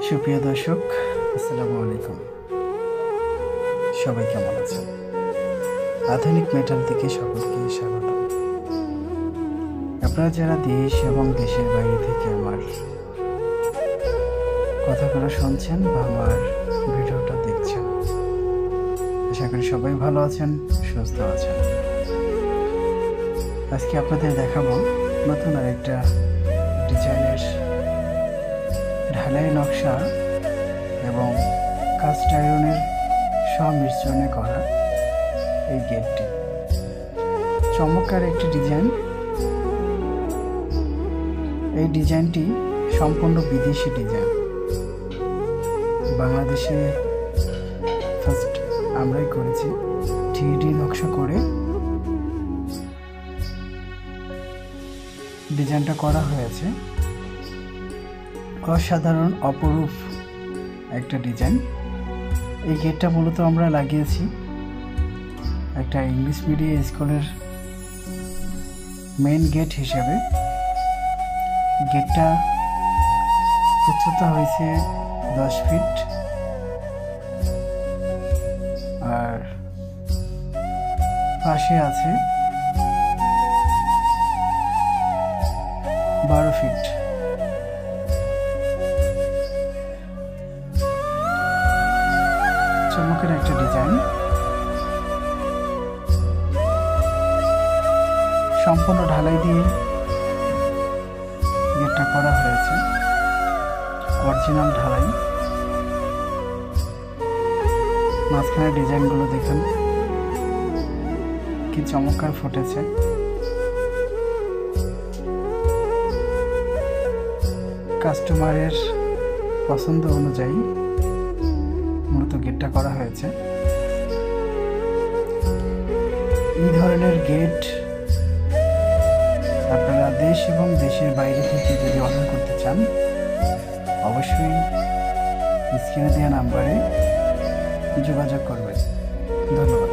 সুপ্রিয় দর্শক, আসসালামু আলাইকুম। সবাই কেমন আছেন? আধুনিক মেটাল থেকে সকলকে স্বাগত। আপনারা যারা দেশ এবং দেশের বাইরে থেকে আমার কথাগুলো শুনছেন বা আমার ভিডিওটা দেখছেন, আশা করি সবাই ভালো আছেন, সুস্থ আছেন। আজকে আপনাদের দেখাবো নতুন আরেকটা ডিজাইনের ঢালাই নকশা এবং কাস্ট আয়রনের সংমিশ্রণে করা এই গেটটি। চমৎকার একটি ডিজাইন। এই ডিজাইনটি সম্পূর্ণ বিদেশি ডিজাইন। বাংলাদেশে ফার্স্ট আমরাই করেছি। 3D নকশা করে ডিজাইনটা করা হয়েছে। অসাধারণ অপরূপ একটা ডিজাইন। এই গেটটা মূলত আমরা লাগিয়েছি একটা ইংলিশ মিডিয়াম স্কুলের মেইন গেট হিসেবে। গেটটা উচ্চতা হয়েছে 10 ফিট আর পাশে আছে 12 ফিট। চমকের একটা ডিজাইন। সম্পূর্ণ ঢালাই দিয়ে গেটটা করা হয়েছে, অরিজিনাল ঢালাই। মাঝখানে ডিজাইনগুলো দেখেন কি চমৎকার ফুটেছে। কাস্টমারের পছন্দ অনুযায়ী মূলত গেটটা করা হয়েছে। এই ধরনের গেট আপনারা দেশ এবং দেশের বাইরে থেকে যদি অর্ডার করতে চান, অবশ্যই স্ক্রিনে দেওয়া নাম্বারে যোগাযোগ করবেন। ধন্যবাদ।